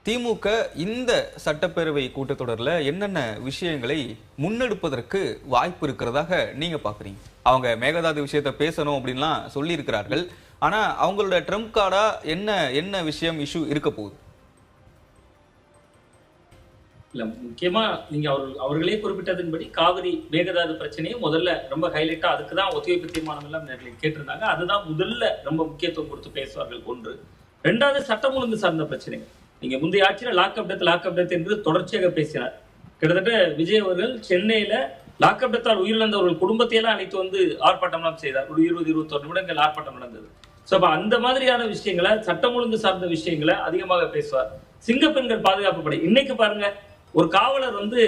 திமுக இந்த சட்டப்பேரவை கூட்டத்தொடரில் என்னென்ன விஷயங்களை முன்னெடுப்பதற்கு வாய்ப்பு இருக்கிறதாக நீங்க பாக்குறீங்க? அவங்க மேகதாது விஷயத்தை பேசணும் அப்படின்லாம் சொல்லி இருக்கிறார்கள். ஆனா அவங்களோட ட்ரம்ப் கார்டா என்ன என்ன விஷயம் இஷ்யூ இருக்க போகுது? இல்ல முக்கியமா நீங்க அவர்களே குறிப்பிட்டதன்படி காவிரி மேகதாது பிரச்சனையை முதல்ல ரொம்ப ஹைலைட்டா அதுக்குதான் ஒத்திவைப்பு தீர்மானம் எல்லாம் கேட்டிருந்தாங்க. அதுதான் முதல்ல ரொம்ப முக்கியத்துவம் கொடுத்து பேசுவார்கள் ஒன்று. ரெண்டாவது சட்டம் ஒழுங்கு சார்ந்த பிரச்சனை. நீங்க முந்தைய ஆட்சியில லாக்அப் டெத் என்று தொடர்ச்சியாக பேசினார். கிட்டத்தட்ட விஜய் அவர்கள் சென்னையில லாக்அப் டெத்தால் உயிரிழந்தவர்கள் குடும்பத்தையெல்லாம் அழைத்து வந்து ஆர்ப்பாட்டம்லாம் செய்தார். ஒரு 20-21 நிமிடங்கள் ஆர்ப்பாட்டம் நடந்தது. சோ அப்ப அந்த மாதிரியான விஷயங்களை, சட்டம் ஒழுங்கு சார்ந்த விஷயங்களை அதிகமாக பேசுவார். சிங்க பெண்கள் பாதுகாப்பு படை இன்னைக்கு பாருங்க, ஒரு காவலர் வந்து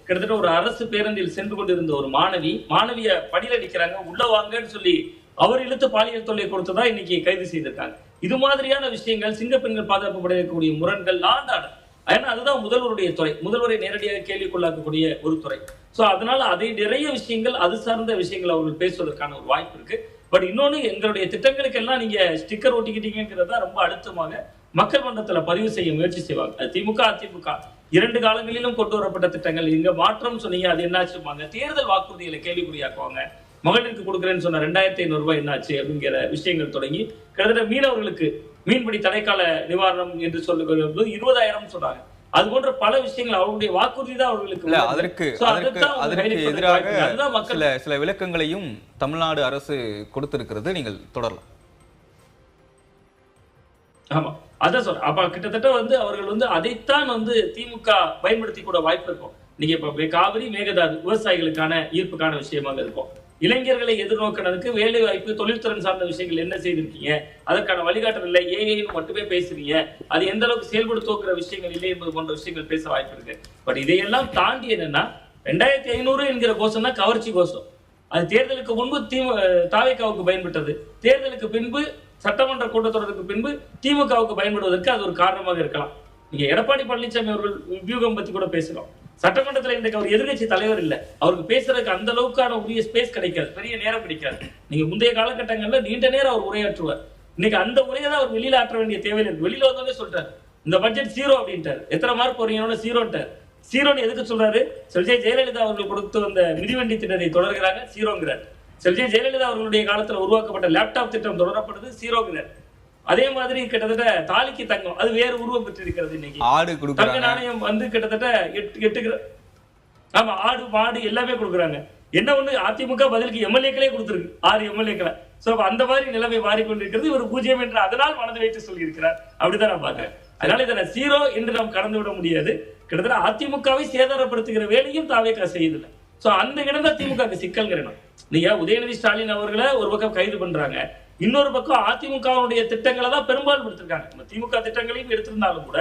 கிட்டத்தட்ட ஒரு அரசு பேருந்தில் சென்று கொண்டிருந்த ஒரு மாணவிய படியில் அடிக்கிறாங்க, உள்ள வாங்கன்னு சொல்லி அவர் இழுத்து பாலியல் தொல்லை கொடுத்ததா இன்னைக்கு கைது செய்திருக்காங்க. இது மாதிரியான விஷயங்கள், சிங்க பெண்கள் பாதுகாப்பு படையக்கூடிய முரண்கள், லாண்டாடு, ஏன்னா அதுதான் முதல்வருடைய துறை. முதல்வரை நேரடியாக கேள்விக்குள்ளாக்கக்கூடிய ஒரு துறை. சோ அதனால அதை நிறைய விஷயங்கள், அது சார்ந்த விஷயங்கள் அவர்கள் பேசுவதற்கான ஒரு வாய்ப்பு இருக்கு. பட் இன்னொன்னு, எங்களுடைய திட்டங்களுக்கு எல்லாம் நீங்க ஸ்டிக்கர் ஒட்டிக்கிட்டீங்கிறதா ரொம்ப அழுத்தமாக மக்கள் மன்றத்துல பதிவு செய்ய முயற்சி செய்வாங்க. அது திமுக அதிமுக 2 காலங்களிலும் கொண்டு வரப்பட்ட திட்டங்கள். இங்க மாற்றம் சொன்னீங்க, அது என்னாச்சுப்பாங்க. தேர்தல் வாக்குறுதிகளை கேள்விக்குறியாக்குவாங்க. மகளிருக்கு கொடுக்குறேன்னு சொன்ன 2500 ரூபாய் என்னாச்சு அப்படிங்கிற விஷயங்கள் தொடங்கி கிட்டத்தட்ட மீனவர்களுக்கு மீன்பிடி தடைக்கால நிவாரணம் என்று சொல்லும்போது 20,000 சொல்றாங்க. அது போன்ற பல விஷயங்கள் அவருடைய வாக்குறுதி தான் அவர்களுக்கு. அதற்கு எதிராக சில விளக்கங்களையும் தமிழ்நாடு அரசு கொடுத்திருக்கிறது. நீங்கள் தொடரலாம். ஆமா, அதான் சொல்றேன். அப்ப கிட்டத்தட்ட வந்து அவர்கள் வந்து அதைத்தான் வந்து திமுக பயன்படுத்தி கூட வாய்ப்பு இருக்கும். நீங்க இப்ப காவிரி மேகதாது விவசாயிகளுக்கான ஈர்ப்புக்கான விஷயமாக இருக்கும். இளைஞர்களை எதிர்நோக்கினதுக்கு வேலை வாய்ப்பு, தொழில்துறை சார்ந்த விஷயங்கள் என்ன செய்திருக்கீங்க, அதற்கான வழிகாட்டல் இல்லை, ஏஐன்னு மட்டுமே பேசுறீங்க, அது எந்த அளவுக்கு செயல்படுத்துகிற விஷயங்கள் இல்லை என்பது போன்ற விஷயங்கள் பேச வாய்ப்பு இருக்கு. பட் இதையெல்லாம் தாண்டி என்னன்னா, 2500 என்கிற கோஷம் தான் கவர்ச்சி கோஷம். அது தேர்தலுக்கு முன்பு தாவேக்காவுக்கு பயன்பட்டது, தேர்தலுக்கு பின்பு சட்டமன்ற கூட்டத்தொடருக்கு பின்பு திமுகவுக்கு பயன்படுவதற்கு அது ஒரு காரணமாக இருக்கலாம். நீங்க எடப்பாடி பழனிசாமி அவர்கள் வியூகம் பத்தி கூட பேசலாம். சட்டமன்றத்தில் இன்றைக்கு அவர் எதிர்கட்சி தலைவர் இல்ல, அவருக்கு பேசுறதுக்கு அந்த அளவுக்கான உரிய ஸ்பேஸ் கிடைக்காது, பெரிய நேரம் கிடைக்காது. நீங்க முந்தைய காலகட்டங்கள்ல நீண்ட நேரம் அவர் உரையாற்றுவார். இன்னைக்கு அந்த உரையை தான் அவர் வெளியில ஆற்ற வேண்டிய தேவையில்லை இருக்கு. வெளியில வந்தோடனே சொல்றாரு, இந்த பட்ஜெட் 0 அப்படின்ட்டாரு. எத்தனை மார்க் போறீங்க? 0ன்ட்டார். 0ன்னு எதுக்கு சொல்றாரு? செல்வி ஜெயலலிதா அவர்கள் கொடுத்து வந்த மிதிவண்டி திட்டத்தை தொடர்கிறாங்க, 0ங்கிறார். செல்வி ஜெயலலிதா அவர்களுடைய காலத்துல உருவாக்கப்பட்ட லேப்டாப் திட்டம் தொடரப்படுது, 0ங்கிறார். அதே மாதிரி கிட்டத்தட்ட தாலிக்கு தங்கம், அது வேறு உருவம் பெற்றிருக்கிறது. இன்னைக்கு தங்க நாணயம் வந்து கிட்டத்தட்ட 8 ஆமா, ஆடு மாடு எல்லாமே கொடுக்குறாங்க. என்ன ஒண்ணு, அதிமுக பதிலுக்கு எம்எல்ஏக்களே கொடுத்திருக்கு, 6 எம்எல்ஏக்களை. சோ அந்த மாதிரி நிலைமை மாறிக்கொண்டிருக்கிறது. இவர் 0 என்று அதனால் மனது வைத்து சொல்லி இருக்கிறார். அப்படிதான் நான் பாக்குறேன். அதனால இதை 0 என்று நாம் கடந்து விட முடியாது. கிட்டத்தட்ட அதிமுகவை சேதாரப்படுத்துகிற வேலையும் தாவேக்கா செய்யுதில்லை. சோ அந்த இடம் தான் திமுக சிக்கல்ங்கிறோம். நீங்க உதயநிதி ஸ்டாலின் அவர்களை ஒரு பக்கம் கைது பண்றாங்க, இன்னொரு பக்கம் அதிமுகவுடைய திட்டங்களை தான் பெரும்பாலும் எடுத்திருக்காங்க. திமுக திட்டங்களையும் எடுத்திருந்தாலும் கூட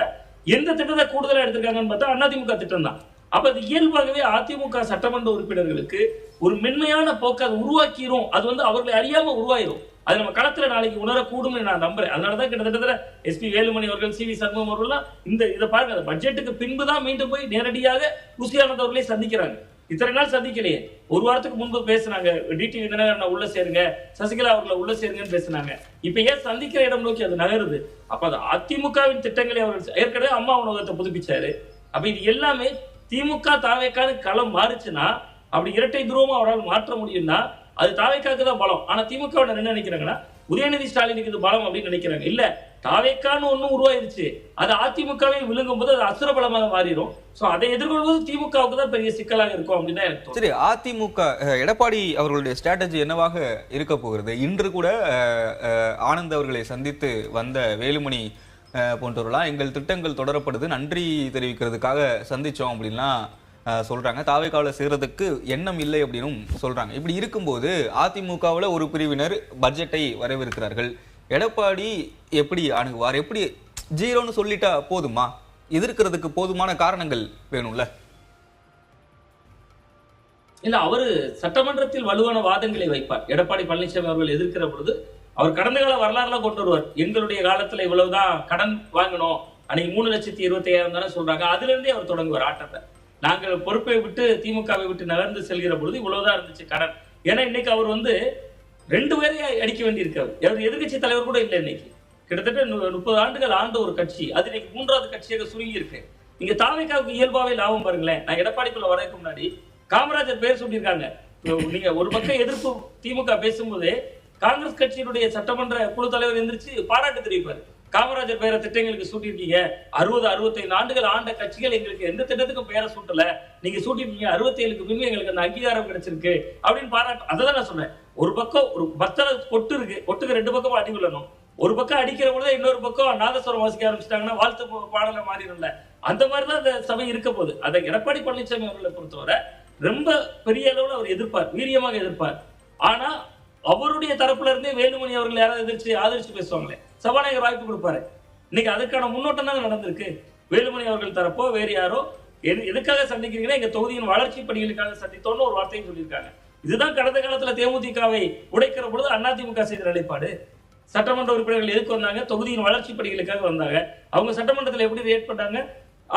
எந்த திட்டத்தை கூடுதலா எடுத்திருக்காங்கன்னு பார்த்தா அதிமுக திட்டம் தான். அப்ப அது இயல்பாகவே அதிமுக சட்டமன்ற உறுப்பினர்களுக்கு ஒரு மென்மையான போக்கு அது உருவாக்கிரும். அது வந்து அவர்களை அறியாம உருவாயிரும். அது நம்ம களத்துல நாளைக்கு உணரக்கூடும் நான் நம்புறேன். அதனாலதான் கிட்டத்தட்ட எஸ்பி வேலுமணி அவர்கள், சிவி சண்முகம் அவர்கள் இந்த இதை பாருங்க, பட்ஜெட்டுக்கு பின்புதான் மீண்டும் போய் நேரடியாக ருசியானந்த் அவர்களே சந்திக்கிறாங்க. இத்தனை நாள் சந்திக்கலையே. ஒரு வாரத்துக்கு முன்பு பேசினாங்க, டிடிவி தினகரன் உள்ள சேருங்க, சசிகலா அவர்களை உள்ள சேருங்கன்னு பேசினாங்க. இப்ப ஏன் சந்திக்கிற இடம் நோக்கி அது நகருது? அப்ப அது அதிமுகவின் திட்டங்களை அவர்கள் ஏற்கனவே அம்மா உணவகத்தை புதுப்பிச்சாரு. அப்ப இது எல்லாமே திமுக தாவேக்கான களம் மாறுச்சுன்னா, அப்படி இரட்டை துருவமா அவரால் மாற்ற முடியும்னா அது தாவேக்காக்கு தான் பலம். ஆனா திமுக என்ன நினைக்கிறாங்கன்னா, உதயநிதி ஸ்டாலினுக்கு இது பலம் அப்படின்னு நினைக்கிறாங்க. இல்ல, தாவேக்கான்னு ஒண்ணும் உருவாயிருச்சு, அது அதிமுகவை விழுங்கும் போது அது அசுர பலமாக மாறிடும். சோ அதை எதிர்கொள்வது திமுகவுக்கு தான் பெரிய சிக்கலாக இருக்கும் அப்படின்னு எனக்கு தோணுது. சரி, அதிமுக எடப்பாடி அவர்களுடைய ஸ்ட்ராட்டஜி என்னவாக இருக்க போகிறது? இன்று கூட ஆனந்த் அவர்களை சந்தித்து வந்த வேலுமணி போன்றவர்களாம் எங்கள் திட்டங்கள் தொடரப்படுது, நன்றி தெரிவிக்கிறதுக்காக சந்திச்சோம் அப்படின்லாம் சொல்றாங்க. தாவேக்காவில் சேர்றதுக்கு எண்ணம் இல்லை அப்படின்னு சொல்றாங்க. இப்படி இருக்கும்போது அதிமுகவில் ஒரு பிரிவினர் பட்ஜெட்டை வரவேற்கிறார்கள். எடப்பாடி எப்படி அணுகுவார்? எப்படி 0ன்னு சொல்லிட்டா போதுமா? எதிர்க்கிறதுக்கு போதுமான காரணங்கள் வேணும்ல? இல்ல, அவரு சட்டமன்றத்தில் வலுவான வாதங்களை வைப்பார். எடப்பாடி பழனிசாமி அவர்கள் எதிர்க்கிற பொழுது அவர் கடந்த கால வரலாறுலாம் கொண்டு வருவார். எங்களுடைய காலத்துல இவ்வளவுதான் கடன் வாங்கணும், அன்னைக்கு 3,25,000 தானே சொல்றாங்க, அதுல இருந்தே அவர் தொடங்குவார் ஆட்டத்தை. நாங்கள் பொறுப்பை விட்டு திமுகவை விட்டு நகர்ந்து செல்கிற பொழுது இவ்வளவுதான் இருந்துச்சு கடன். ஏன்னா இன்னைக்கு அவர் வந்து 2 பேரையும் அடிக்க வேண்டி இருக்காரு. எதிர்கட்சி தலைவர் கூட இல்லை இன்னைக்கு. கிட்டத்தட்ட 30 ஆண்டுகள் ஆண்ட ஒரு கட்சி அது இன்னைக்கு 3வது கட்சியாக சுருங்கி இருக்கு. நீங்க தாவேக்காவுக்கு இயல்பாவே லாபம் பாருங்களேன். நான் எடப்பாடிக்குள்ள வரதுக்கு முன்னாடி காமராஜர் பேர் சொல்லியிருக்காங்க. நீங்க ஒரு பக்கம் எதிர்ப்பு திமுக பேசும்போது காங்கிரஸ் கட்சியினுடைய சட்டமன்ற குழு தலைவர் எந்திரிச்சு பாராட்டு தெரிவிப்பாரு. காமராஜர் பெயரை திட்டங்களுக்கு சூட்டிருக்கீங்க. 65 ஆண்டுகள் ஆண்ட கட்சிகள் எங்களுக்கு எந்த திட்டத்துக்கும் பெயரை சூட்டல, நீங்க சூட்டிருக்கீங்க. 67க்கு பின்பு எங்களுக்கு அந்த அங்கீகாரம் கிடைச்சிருக்கு அப்படின்னு பாராட்டு. அதான் நான் சொன்னேன். ஒரு பக்கம் ஒரு பத்தல கொட்டு இருக்கு, கொட்டுக்கு 2 பக்கமும் அடி விழணும். ஒரு பக்கம் அடிக்கிற பொழுது இன்னொரு பக்கம் நாதஸ்வரம் வாசிக்க ஆரம்பிச்சிட்டாங்கன்னா வாழ்த்து பாடல மாறிடும்ல. அந்த மாதிரிதான் அந்த சபை இருக்க போகுது. அதை எடப்பாடி பழனிசாமி அவர்களை பொறுத்தவரை ரொம்ப பெரிய அளவுல அவர் எதிர்ப்பார், வீரியமாக எதிர்ப்பார். ஆனா அவருடைய தரப்புல இருந்தே வேலுமணி அவர்கள் யாராவது ஆதரிச்சு பேசுவாங்களே, சபாநாயகர் வாய்ப்பு கொடுப்பாரு. இன்னைக்கு அதுக்கான முன்னோட்டம் தான் நடந்திருக்கு. வேலுமணி அவர்கள் தரப்போ வேறு யாரோ எதுக்காக சந்திக்கிறீங்கன்னா எங்க தொகுதியின் வளர்ச்சி பணிகளுக்காக சந்தித்தோன்னு ஒரு வார்த்தையும் சொல்லியிருக்காங்க. இதுதான் கடந்த காலத்துல தேமுதிகவை உடைக்கிற பொழுது அதிமுக செய்த நிலைப்பாடு. சட்டமன்ற உறுப்பினர்கள் எதுக்கு வந்தாங்க? தொகுதியின் வளர்ச்சி பணிகளுக்காக வந்தாங்க. அவங்க சட்டமன்றத்தில் எப்படி ரியாக்ட் பண்ணாங்க?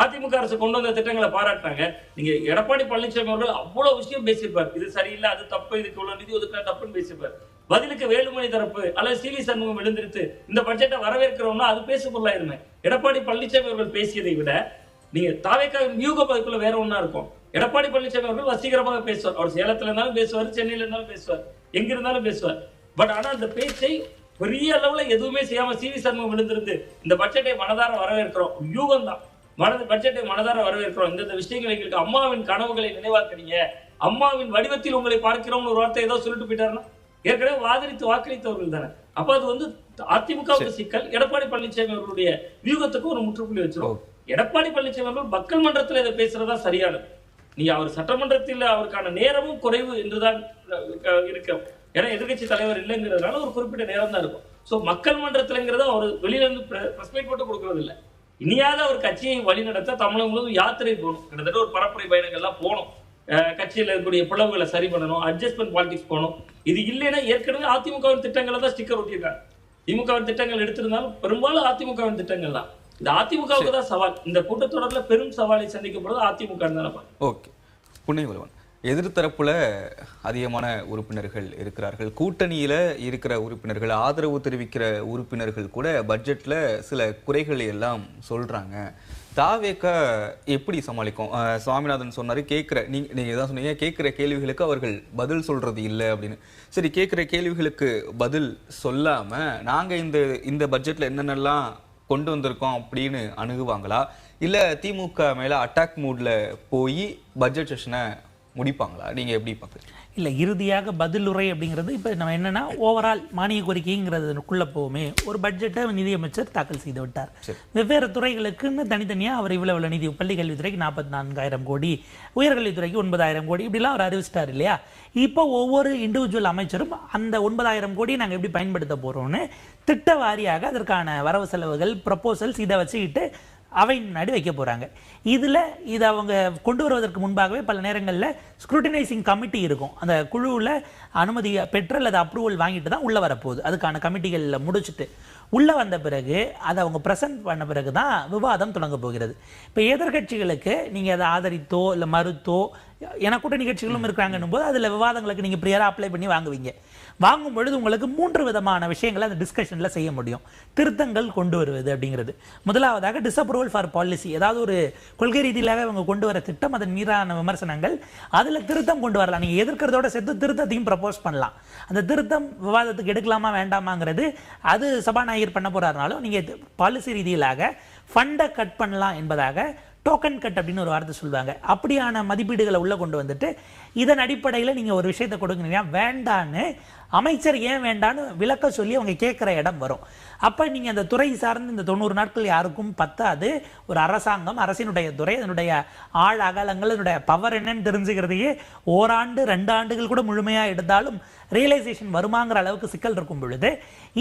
அதிமுக அரசு கொண்டு வந்த திட்டங்களை பாராட்டினாங்க. நீங்க எடப்பாடி பழனிசாமி அவர்கள் அவ்வளவு விஷயம் பேசியிருப்பார். இது சரியில்லை, அது தப்பு, இதுக்கு இவ்வளவு நிதி ஒதுக்க தப்புன்னு பேசியிருப்பார். பதிலுக்கு வேலுமணி தரப்பு அல்லது சிவி சண்முகம் எழுந்திருத்து இந்த பட்ஜெட்டை வரவேற்கிறோம்னா அது பேசு பொருளாயிருமே. எடப்பாடி பழனிசாமி அவர்கள் பேசியதை விட நீங்க தாவேக்காவின் வியூக பதிப்புல வேற ஒன்னா இருக்கும். எடப்பாடி பழனிசாமி அவர்கள் வசீகரமாக பேசுவார். அவர் சேலத்துல இருந்தாலும் பேசுவார், சென்னையில இருந்தாலும் பேசுவார், எங்க இருந்தாலும் பேசுவார். பட் ஆனா அந்த பேச்சை பெரிய அளவுல எதுவுமே செய்யாம சிவி சண்முகம் எழுந்திருந்து இந்த பட்ஜெட்டை மனதார வரவேற்கிறோம், யூகம் தான் பட்ஜெட்டை மனதார வரவேற்கிறோம், இந்த விஷயங்களை எங்களுக்கு அம்மாவின் கனவுகளை நினைவாக்குறீங்க, அம்மாவின் வடிவத்தில் உங்களை பார்க்கிறோம்னு ஒரு வார்த்தை ஏதோ சொல்லிட்டு போயிட்டாருன்னா ஏற்கனவே வாக்களித்தவர்கள் தானே. அப்ப அது வந்து அதிமுகவுக்கு சிக்கல், எடப்பாடி பழனிசாமி அவர்களுடைய வியூகத்துக்கு ஒரு முற்றுப்புள்ளி வச்சிரும். எடப்பாடி பழனிசாமி அவர்கள் மக்கள் மன்றத்தில் இதை பேசுறதா சரியானது. நீங்க அவர் சட்டமன்றத்தில் அவருக்கான நேரமும் குறைவு என்றுதான் இருக்கும். ஏன்னா எதிர்கட்சி தலைவர் இல்லைங்கிறதுனால ஒரு குறிப்பிட்ட நேரம் தான் இருக்கும். சோ மக்கள் மன்றத்தில்ங்கிறத அவர் வெளியில இருந்து பிரஸ் மீட் போட்டு கொடுக்கறது இல்லை. இனியாவது அவர் கட்சியை வழிநடத்த தமிழகம் முழுவதும் யாத்திரை போகணும், கிட்டத்தட்ட ஒரு பரப்புரை பயணங்கள்லாம் போகணும், கட்சியில் இருக்கக்கூடிய பிளவுகளை சரி பண்ணணும், அட்ஜஸ்ட்மெண்ட் பாலிடிக்ஸ் போகணும். இது இல்லைன்னா ஏற்கனவே அதிமுகவின் திட்டங்களை தான் ஸ்டிக்கர் ஒட்டியிருக்காங்க. திமுகவின் திட்டங்கள் எடுத்திருந்தாலும் பெரும்பாலும் அதிமுகவின் திட்டங்கள் தான். இந்த அதிமுகவுக்கு தான் சவால். இந்த கூட்டத்தொடர்ல பெரும் சவாலை சந்திக்கப்படுறது அதிமுக தான். ஓகே, புண்ணியவல்வன், எதிர்த்தரப்புல அதிகமான உறுப்பினர்கள் இருக்கிறார்கள். கூட்டணியில இருக்கிற உறுப்பினர்கள், ஆதரவு தெரிவிக்கிற உறுப்பினர்கள் கூட பட்ஜெட்ல சில குறைகளை எல்லாம் சொல்றாங்க. தாவேக்கா எப்படி சமாளிக்கும்? சுவாமிநாதன் சொன்னாரு, நீங்க தான் சொன்னீங்க, கேட்கிற கேள்விகளுக்கு அவர்கள் பதில் சொல்றது இல்லை அப்படின்னு. சரி, கேட்கிற கேள்விகளுக்கு பதில் சொல்லாம நாங்க இந்த பட்ஜெட்ல என்னென்னலாம் கொண்டு வந்திருக்கோம் அப்படின்னு அணுகுவாங்களா, இல்ல திமுக மேல அட்டாக் மூட்ல போய் பட்ஜெட் செஷனை முடிப்பாங்களா? நீங்க எப்படி பாக்குறீங்க? இல்லை, இறுதியாக பதிலுரை அப்படிங்கிறது இப்போ நம்ம என்னன்னா ஓவரால் மானிய கோரிக்கைங்கிறதுக்குள்ள போவோமே. ஒரு பட்ஜெட்டை நிதியமைச்சர் தாக்கல் செய்து விட்டார். வெவ்வேறு துறைகளுக்குன்னு தனித்தனியாக அவர் இவ்வளவு நிதி, பள்ளி கல்வித்துறைக்கு 44,000 கோடி, உயர்கல்வித்துறைக்கு 9,000 கோடி, இப்படிலாம் அவர் அறிவிச்சிட்டார் இல்லையா. இப்போ ஒவ்வொரு இண்டிவிஜுவல் அமைச்சரும் அந்த 9,000 கோடியை நாங்கள் எப்படி பயன்படுத்த போறோம்னு திட்ட வாரியாக அதற்கான வரவு செலவுகள் ப்ரொபோசல்ஸ் இதை வச்சுக்கிட்டு அவை முன்னாடி வைக்க போறாங்க. இதை அவங்க கொண்டு வருவதற்கு முன்பாகவே பல நேரங்களில் ஸ்க்ரூட்டினைசிங் கமிட்டி இருக்கும். அந்த குழுவில் அனுமதி பெற்று அல்லது அப்ரூவல் வாங்கிட்டு தான் உள்ள வரப்போகுது. அதுக்கான கமிட்டிகளில் முடிச்சுட்டு உள்ள வந்த பிறகு அதை அவங்க ப்ரெசென்ட் பண்ண பிறகு தான் விவாதம் தொடங்க போகிறது. இப்போ எதிர்கட்சிகளுக்கு நீங்கள் அதை ஆதரித்தோ இல்லை மறுத்தோ, ஏன்னா கூட்டணி கட்சிகளும் இருக்கிறாங்கன்னும் போது அதில் விவாதங்களுக்கு நீங்கள் ப்ரியராக அப்ளை பண்ணி வாங்கும் பொழுது உங்களுக்கு 3 விதமான விஷயங்களை அந்த டிஸ்கஷனில் செய்ய முடியும். திருத்தங்கள் கொண்டு வருவது அப்படிங்கிறது முதலாவதாக. டிஸ்அப்ரூவல் ஃபார் பாலிசி, ஏதாவது ஒரு கொள்கை ரீதியிலாக அவங்க கொண்டு வர திட்டம், அதன் மீதான விமர்சனங்கள், அதில் திருத்தம் கொண்டு வரலாம். நீங்கள் எதிர்க்கிறதோட சேர்த்து திருத்தத்தையும் ப்ரப்போஸ் பண்ணலாம். அந்த திருத்தம் விவாதத்துக்கு எடுக்கலாமா வேண்டாமாங்கிறது அது சபாநாயகர் பண்ண போறாருனாலும் நீங்கள் பாலிசி ரீதியிலாக ஃபண்டை கட் பண்ணலாம் என்பதாக டோக்கன் கட் அப்படின்னு ஒரு வார்த்தை சொல்லுவாங்க. அப்படியான மதிப்பீடுகளை உள்ள கொண்டு வந்துட்டு இதன் அடிப்படையில் நீங்க ஒரு விஷயத்தை கொடுங்க, வேண்டான்னு அமைச்சர் ஏன் வேண்டான்னு விளக்க சொல்லி அவங்க கேட்கிற இடம் வரும். அப்ப நீங்க அந்த துறை சார்ந்து இந்த 90 நாட்கள் யாருக்கும் பத்தாது. ஒரு அரசாங்கம், அரசினுடைய துறை, அதனுடைய ஆழ் அகலங்கள், அதனுடைய பவர் என்னன்னு தெரிஞ்சுக்கிறதையே ஓராண்டு 2 ஆண்டுகள் கூட முழுமையா எடுத்தாலும் ரியலைசேஷன் வருமாங்கிற அளவுக்கு சிக்கல் இருக்கும் பொழுது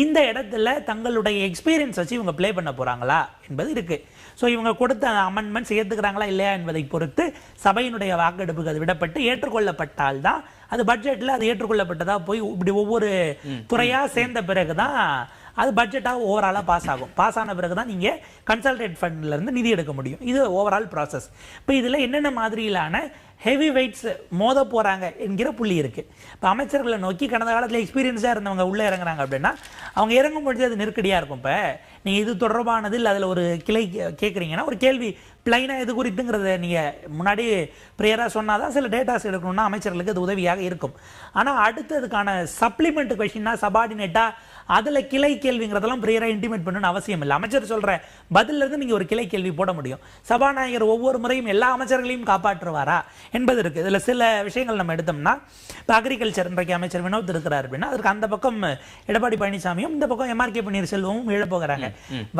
இந்த இடத்துல தங்களுடைய எக்ஸ்பீரியன்ஸ் வச்சு இவங்க பிளே பண்ண போறாங்களா என்பது இருக்கு. ஸோ இவங்க கொடுத்த அமெண்ட்மெண்ட்ஸ் ஏற்றுக்கிறாங்களா இல்லையா என்பதை பொறுத்து சபையினுடைய வாக்கெடுப்புக்கு அது விடப்பட்டு ஏற்றுக்கொள்ளப்பட்டால் தான் அது பட்ஜெட்டில் அது ஏற்றுக்கொள்ளப்பட்டதா போய் இப்படி ஒவ்வொரு துறையா சேர்ந்த பிறகுதான் அது பட்ஜெட்டாக ஓவராலாக பாஸ் ஆகும். பாஸ் ஆன பிறகு தான் நீங்கள் கன்சல்டேட் ஃபண்ட்லேருந்து நிதி எடுக்க முடியும். இது ஓவரால் ப்ராசஸ். இப்போ இதில் என்னென்ன மாதிரியிலான ஹெவி வெயிட்ஸ் மோத போகிறாங்க என்கிற புள்ளி இருக்குது. இப்போ அமைச்சர்களை நோக்கி கடந்த காலத்தில் எக்ஸ்பீரியன்ஸாக இருந்தவங்க உள்ளே இறங்குறாங்க அப்படின்னா அவங்க இறங்கும் பொழுது அது நெருக்கடியாக இருக்கும். இப்போ நீங்கள் இது தொடர்பானது இல்லை அதில் ஒரு கிளை கேட்குறீங்கன்னா ஒரு கேள்வி பிளைனாக இது குறித்துங்கிறத நீங்கள் முன்னாடி ப்ரேயராக சொன்னால் தான் சில டேட்டாஸ் எடுக்கணும்னா அமைச்சர்களுக்கு அது உதவியாக இருக்கும். ஆனால் அடுத்ததுக்கான சப்ளிமெண்ட் கொஷின்னா சபார்டினேட்டாக அதில் கிளை கேள்விங்கிறதெல்லாம் ப்ரேயராக இன்டிமேட் பண்ணணும்னு அவசியம் இல்லை. அமைச்சர் சொல்கிற பதிலிருந்து நீங்கள் ஒரு கிளை கேள்வி போட முடியும். சபாநாயகர் ஒவ்வொரு முறையும் எல்லா அமைச்சர்களையும் காப்பாற்றுவாரா என்பது இருக்குது. இதில் சில விஷயங்கள் நம்ம எடுத்தோம்னா இப்போ அக்ரிகல்ச்சர் இன்றைக்கு அமைச்சர் வினோத் இருக்கிறார் அப்படின்னா அதற்கு அந்த பக்கம் எடப்பாடி பழனிசாமியும் இந்த பக்கம் MRK பன்னீர்செல்வமும் இழப்போகிறாங்க.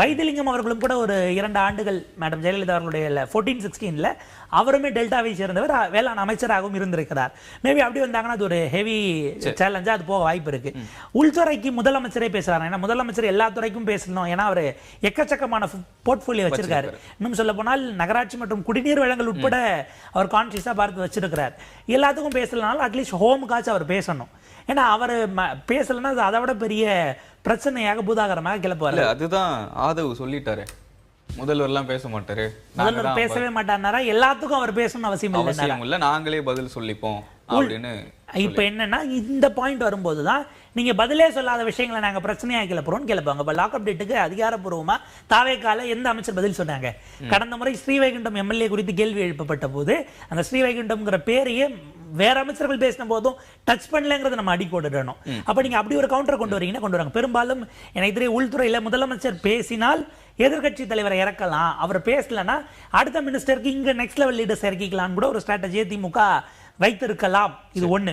வைத்திலிங்கம் அவர்களும் கூட ஒரு 2 ஆண்டுகள் மேடம் ஜெயலலிதா அவர்களுடைய 14-16 அவருமே டெல்டாவை சேர்ந்தவர் வேளாண் அமைச்சராகவும் இருந்திருக்கிறார். மேபி அப்படி வந்தாங்கன்னா அது ஒரு ஹெவி சேலஞ்சா அது போக வாய்ப்பு இருக்கு. உள்துறைக்கு முதலமைச்சரே பேசுறாங்க. ஏன்னா முதலமைச்சர் எல்லா துறைக்கும் பேசணும். ஏன்னா அவர் எக்கச்சக்கமான போர்ட்ஃபோலியோ வச்சிருக்காரு. இன்னும் சொல்ல போனால் நகராட்சி மற்றும் குடிநீர் வழங்கல் உட்பட அவர் கான்சியஸா பார்த்து வச்சிருக்கிறார். எல்லாத்துக்கும் பேசலனாலும் அட்லீஸ்ட் ஹோமுக்காச்சும் அவர் பேசணும். ஏன்னா அவர் பேசலன்னா அது அதை விட பெரிய பிரச்சனையாக பூதாகரமாக கிளப்புவார். அதுதான் ஆதவ் சொல்லிட்டாரு, முதல்வர்லாம் பேச மாட்டாரு, முதல்வர் பேசவே மாட்டாரா, எல்லாத்துக்கும் அவர் பேசணும்னு அவசியம் இல்ல, நாங்களே பதில் சொல்லிப்போம் அப்படின்னு. இப்ப என்னன்னா இந்த பாயிண்ட் வரும்போது தான் நீங்க பதிலே சொல்லாத விஷயங்களை நாங்க பிரச்சனையா கிளப்புறோம்னு கிளப்பாங்க. இப்ப லாக்அப் டேட்டுக்கு அதிகாரப்பூர்வமா தாவேக்கால எந்த அமைச்சர் பதில் சொன்னாங்க? கடந்த முறை ஸ்ரீவைகுண்டம் MLA குறித்து கேள்வி எழுப்பப்பட்ட போது அந்த ஸ்ரீவைகுண்டம்ங்கிற பேரையே வேற அமைச்சர்கள் பேசின போதும் டச் பண்ணலங்கிறத நம்ம அடிக்கோடிடணும். அப்ப நீங்க அப்படி ஒரு கவுண்டர் கொண்டு வரீங்கன்னா கொண்டு வராங்க. பெரும்பாலும் எனக்கு தெரிய உள்துறையில முதலமைச்சர் பேசினால் எதிர்கட்சி தலைவரை இறக்கலாம், அவர் பேசலன்னா அடுத்த மினிஸ்டருக்கு இங்க நெக்ஸ்ட் லெவல் லீடர்ஸ் இறக்கிக்கலாம் கூட ஒரு ஸ்ட்ராட்டஜியை திமுக வைத்திருக்கலாம். இது ஒண்ணு.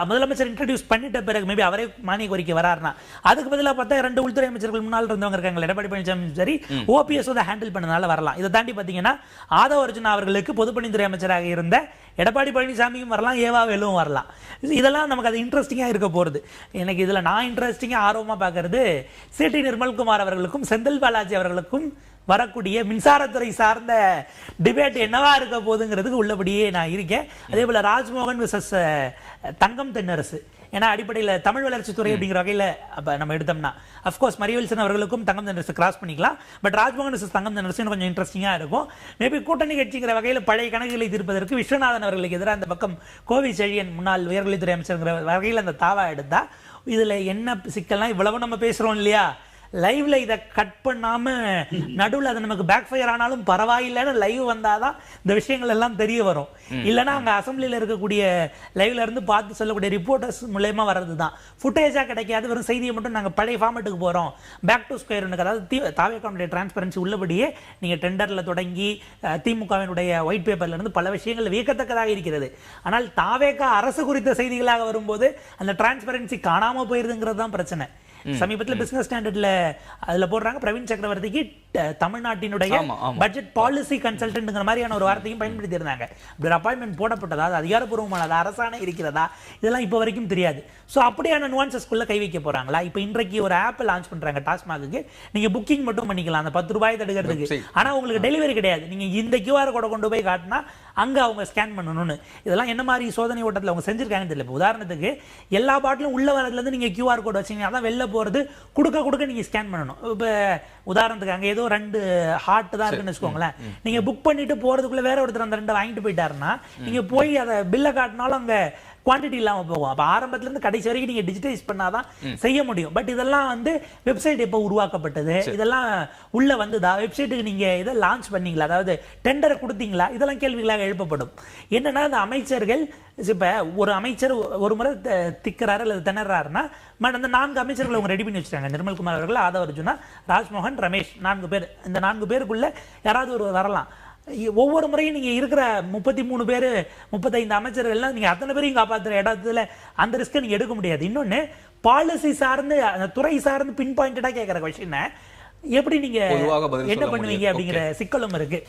முதலமைச்சர் இன்ட்ரடியூஸ் பண்ணிட்ட பிறகு மேபி அவரே மானிய கோரிக்கை வராருன்னா அதுக்கு பதிலாக பார்த்தா 2 உள்துறை அமைச்சர்கள் முன்னால் இருந்தவங்க இருக்காங்க, எடப்பாடி பழனிசாமி சரி OPS ஹேண்டில் பண்ணனால வரலாம். இதை தாண்டி பார்த்தீங்கன்னா ஆதவ அர்ஜுனா அவர்களுக்கு பொதுப்பணித்துறை அமைச்சராக இருந்த எடப்பாடி பழனிசாமியும் வரலாம், ஏவா வேலும் வரலாம். இதெல்லாம் நமக்கு அது இன்ட்ரெஸ்டிங்காக இருக்க போகிறது. எனக்கு இதில் நான் இன்ட்ரெஸ்டிங்காக ஆர்வமாக பார்க்கறது சிடி நிர்மல்குமார் அவர்களுக்கும் செந்தில் பாலாஜி அவர்களுக்கும் வரக்கூடிய மின்சாரத்துறை சார்ந்த டிபேட் என்னவா இருக்க போகுதுங்கிறதுக்கு உள்ளபடியே நான் இருக்கேன். அதே போல ராஜ்மோகன் விசஸ் தங்கம் தென்னரசு, ஏன்னா அடிப்படையில் தமிழ் வளர்ச்சித்துறை அப்படிங்கிற வகையில் அப்போ நம்ம எடுத்தோம்னா அஃப்கோர்ஸ் மரியவில்சன் அவர்களுக்கும் தங்கம் தென்னரசு கிராஸ் பண்ணிக்கலாம். பட் ராஜ்மோகன் விசஸ் தங்கம் தென்னரசு கொஞ்சம் இன்ட்ரெஸ்டிங்காக இருக்கும். மேபி கூட்டணி கட்சிங்கிற வகையில் பழைய கணக்குகளை தீர்ப்பதற்கு விஸ்வநாதன் அவர்களுக்கு எதிராக அந்த பக்கம் கோவி செழியன் முன்னாள் உயர்கல்வித்துறை அமைச்சருங்கிற வகையில் அந்த தாவா எடுத்தா இதில் என்ன சிக்கல்லாம் இவ்வளவு நம்ம பேசுகிறோம் இல்லையா, லைவ்ல இதை கட் பண்ணாம நடுவில் அது நமக்கு பேக் ஃபயர் ஆனாலும் பரவாயில்லைன்னு லைவ் வந்தாதான் இந்த விஷயங்கள் எல்லாம் தெரிய வரும். இல்லைன்னா அங்க அசம்பிளியில் இருக்கக்கூடிய லைவ்ல இருந்து பார்த்து சொல்லக்கூடிய ரிப்போர்ட்டர்ஸ் மூலமா வர்றதுதான் ஃபுட்டேஜா கிடைக்காது. வெறும் செய்தியை மட்டும் நாங்கள் பழைய ஃபார்மேட்டுக்கு போறோம், பேக் டு ஸ்கொயர். அதாவது தாவேக்காவுடைய டிரான்ஸ்பரன்சி உள்ளபடியே நீங்க டெண்டர்ல தொடங்கி திமுகவினுடைய ஒயிட் பேப்பர்ல இருந்து பல விஷயங்கள் வியக்கத்தக்கதாக இருக்கிறது. ஆனால் தாவேக்கா அரசு குறித்த செய்திகளாக வரும்போது அந்த டிரான்ஸ்பரன்சி காணாம போயிருதுங்கிறது தான் பிரச்சனை. சமீபத்தில் பிசினஸ் ஸ்டாண்டர்ட்ல அதுல போடுறாங்க பிரவீன் சக்கரவர்த்திக்கு தமிழ்நாட்டினுடைய பட்ஜெட் பாலிசி கன்சல்டன்ட்ங்கிற மாதிரியான ஒரு வார்த்தையும் பயன்படுத்தி இருந்தாங்க. அப்படி அப்பாயின்மெண்ட் போடப்பட்டதா, அது அதிகாரப்பூர்வமானதா, அரசாணை இருக்கிறதா, இதெல்லாம் இப்போ வரைக்கும் தெரியாது. ஸோ அப்படியான நுவான்சஸ்குள்ள கை வைக்க போறாங்களா? இப்போ இன்றைக்கு ஒரு ஆப் லான்ச் பண்றாங்க டாஸ்மாக்கு, நீங்க புக்கிங் மட்டும் பண்ணிக்கலாம் அந்த 10 ரூபாய் தடுக்கிறதுக்கு. ஆனா உங்களுக்கு டெலிவரி கிடையாது. நீங்க இந்த QR கோடை கொண்டு போய் காட்டினா அங்க அவங்க ஸ்கேன் பண்ணணும்னு. இதெல்லாம் என்ன மாதிரி சோதனை ஓட்டத்தில் அவங்க செஞ்சிருக்காங்கன்னு தெரியல. உதாரணத்துக்கு எல்லா பாட்டிலும் உள்ள வரதுல இருந்து நீங்க QR கோட் வச்சீங்கன்னா அதான் வெளில போறது, கொடுக்க நீங்க ஸ்கேன் பண்ணணும். இப்போ உதாரணத்துக்கு அங்க ஏதோ 2 ஹார்ட் தான் இருக்குன்னு வச்சுக்கோங்களேன், நீங்க புக் பண்ணிட்டு போறதுக்குள்ள வேற ஒருத்தர் அந்த 2 வாங்கிட்டு போயிட்டாருன்னா நீங்க போய் அதை பில்ல காட்டினாலும் அங்க குவான்டிட்டி இல்லாம போகும். அப்ப ஆரம்பத்துல இருந்து கடைசி வரைக்கும் நீங்க டிஜிட்டலைஸ் பண்ணாதான் செய்ய முடியும். பட் இதெல்லாம் வெப்சைட் எப்போ உருவாக்கப்பட்டது, இதெல்லாம் உள்ள வந்ததா, வெப்சைட்டுக்கு நீங்க இதை லான்ச் பண்ணீங்களா, அதாவது டெண்டரை கொடுத்தீங்களா, இதெல்லாம் கேள்விகளாக எழுப்பப்படும். என்னன்னா அந்த அமைச்சர்கள் இப்ப ஒரு அமைச்சர் ஒரு முறை திக்கிறாரு அல்லது திணறாருன்னா அந்த 4 அமைச்சர்கள் அவங்க ரெடி பண்ணி வச்சிருக்காங்க. நிர்மல்குமார் அவர்கள், ஆதவ அர்ஜுனா, ராஜ்மோகன், ரமேஷ், 4 பேர். இந்த 4 பேருக்குள்ள யாராவது ஒரு வரலாம். ஒவ்வொரு முறையும் நீங்க இருக்கிற 33 பேர் 35 அமைச்சர்கள் நீங்க அத்தனை பேரையும் காப்பாற்றுற இடத்துல அந்த ரிஸ்கை நீங்க எடுக்க முடியாது. இன்னொன்னு பாலிசி சார்ந்து அந்த துறை சார்ந்து பின் பாயிண்டடா கேட்கிற கொஸ்டின் எப்படி நீங்க என்ன பண்ணுவீங்க அப்படிங்கிற சிக்கலும் இருக்கு.